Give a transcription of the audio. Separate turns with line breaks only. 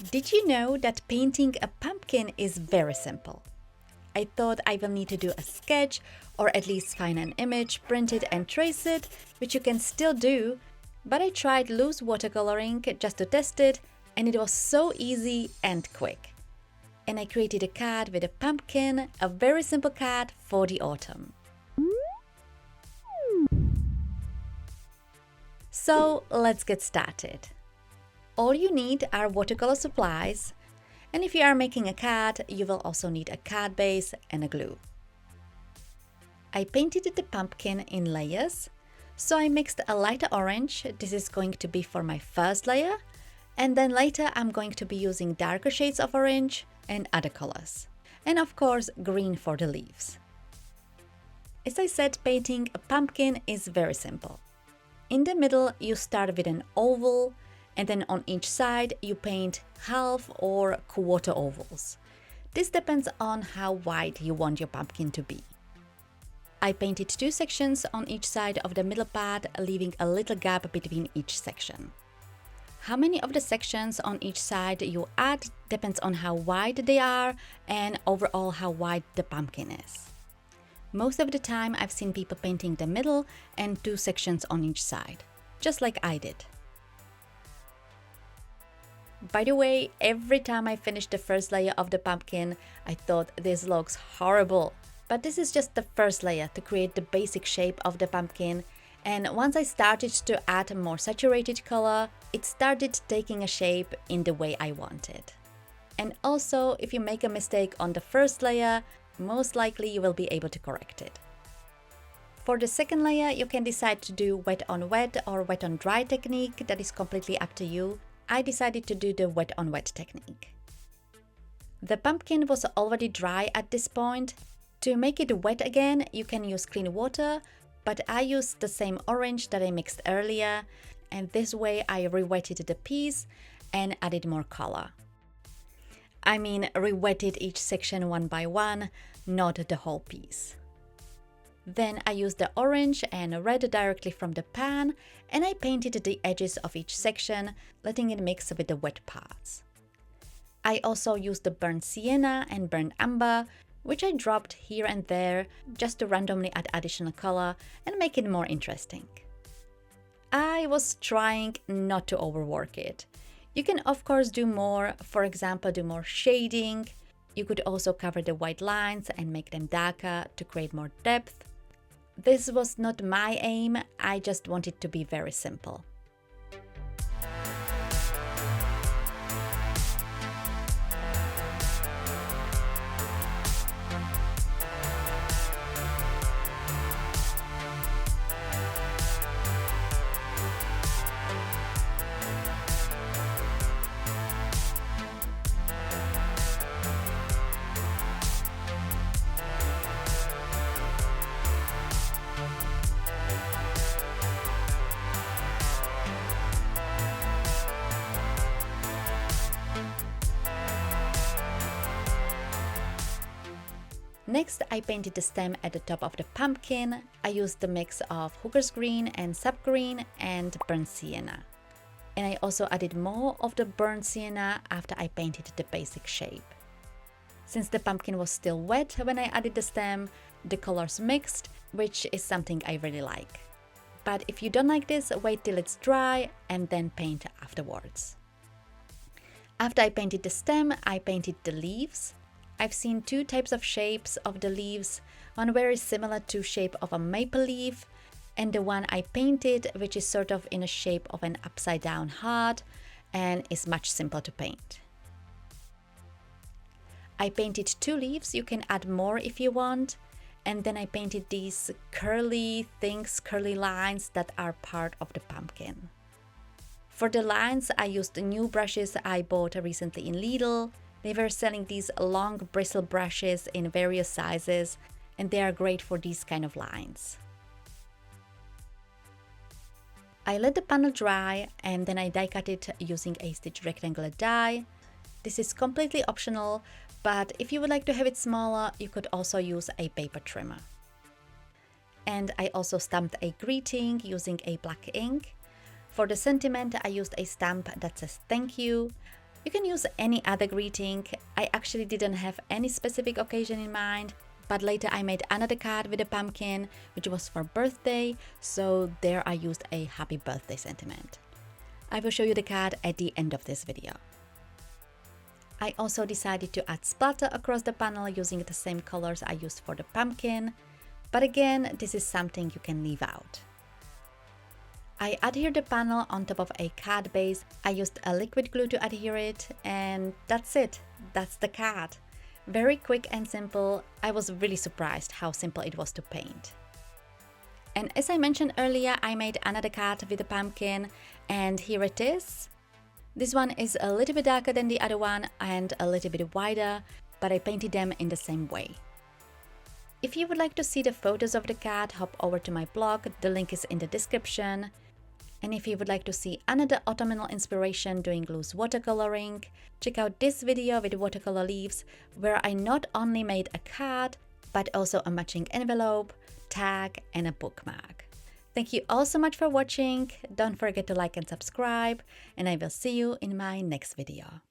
Did you know that painting a pumpkin is very simple? I thought I will need to do a sketch or at least find an image, print it and trace it, which you can still do, but I tried loose watercoloring just to test it and it was so easy and quick. And I created a card with a pumpkin, a very simple card for the autumn. So let's get started. All you need are watercolor supplies, and if you are making a card, you will also need a card base and a glue. I painted the pumpkin in layers, so I mixed a lighter orange, this is going to be for my first layer, and then later I'm going to be using darker shades of orange and other colors. And of course green for the leaves. As I said, painting a pumpkin is very simple. In the middle you start with an oval, and then on each side you paint half or quarter ovals. This depends on how wide you want your pumpkin to be. I painted 2 sections on each side of the middle part, leaving a little gap between each section. How many of the sections on each side you add depends on how wide they are and overall how wide the pumpkin is. Most of the time I've seen people painting the middle and 2 sections on each side, just like I did. By the way, every time I finished the first layer of the pumpkin, I thought this looks horrible. But this is just the first layer to create the basic shape of the pumpkin, and once I started to add more saturated color, it started taking a shape in the way I wanted. And also, if you make a mistake on the first layer, most likely you will be able to correct it. For the second layer, you can decide to do wet on wet or wet on dry technique, that is completely up to you. I decided to do the wet on wet technique. The pumpkin was already dry at this point. To make it wet again, you can use clean water, but I used the same orange that I mixed earlier, and this way I re-wetted the piece and added more color. I mean, re-wetted each section one by one, not the whole piece. Then I used the orange and red directly from the pan, and I painted the edges of each section, letting it mix with the wet parts. I also used the burnt sienna and burnt umber, which I dropped here and there just to randomly add additional color and make it more interesting. I was trying not to overwork it. You can of course do more, for example do more shading. You could also cover the white lines and make them darker to create more depth. This was not my aim, I just wanted to be very simple. Next, I painted the stem at the top of the pumpkin. I used the mix of hooker's green and sap green and burnt sienna. And I also added more of the burnt sienna after I painted the basic shape. Since the pumpkin was still wet when I added the stem, the colors mixed, which is something I really like. But if you don't like this, wait till it's dry and then paint afterwards. After I painted the stem, I painted the leaves. I've seen 2 types of shapes of the leaves, one very similar to shape of a maple leaf, and the one I painted, which is sort of in a shape of an upside down heart and is much simpler to paint. I painted 2 leaves, you can add more if you want, and then I painted these curly things, curly lines that are part of the pumpkin. For the lines, I used the new brushes I bought recently in Lidl. They were selling these long bristle brushes in various sizes, and they are great for these kind of lines. I let the panel dry and then I die cut it using a stitch rectangular die. This is completely optional, but if you would like to have it smaller, you could also use a paper trimmer. And I also stamped a greeting using a black ink. For the sentiment, I used a stamp that says thank you. You can use any other greeting. I actually didn't have any specific occasion in mind, but later I made another card with a pumpkin, which was for birthday, so there I used a happy birthday sentiment. I will show you the card at the end of this video. I also decided to add splatter across the panel using the same colors I used for the pumpkin, but again, this is something you can leave out. I adhered the panel on top of a card base. I used a liquid glue to adhere it, and that's it. That's the card. Very quick and simple. I was really surprised how simple it was to paint. And as I mentioned earlier, I made another card with a pumpkin, and here it is. This one is a little bit darker than the other one and a little bit wider, but I painted them in the same way. If you would like to see the photos of the card, hop over to my blog, the link is in the description. And if you would like to see another autumnal inspiration doing loose watercoloring, check out this video with watercolor leaves, where I not only made a card, but also a matching envelope, tag, and a bookmark. Thank you all so much for watching. Don't forget to like and subscribe, and I will see you in my next video.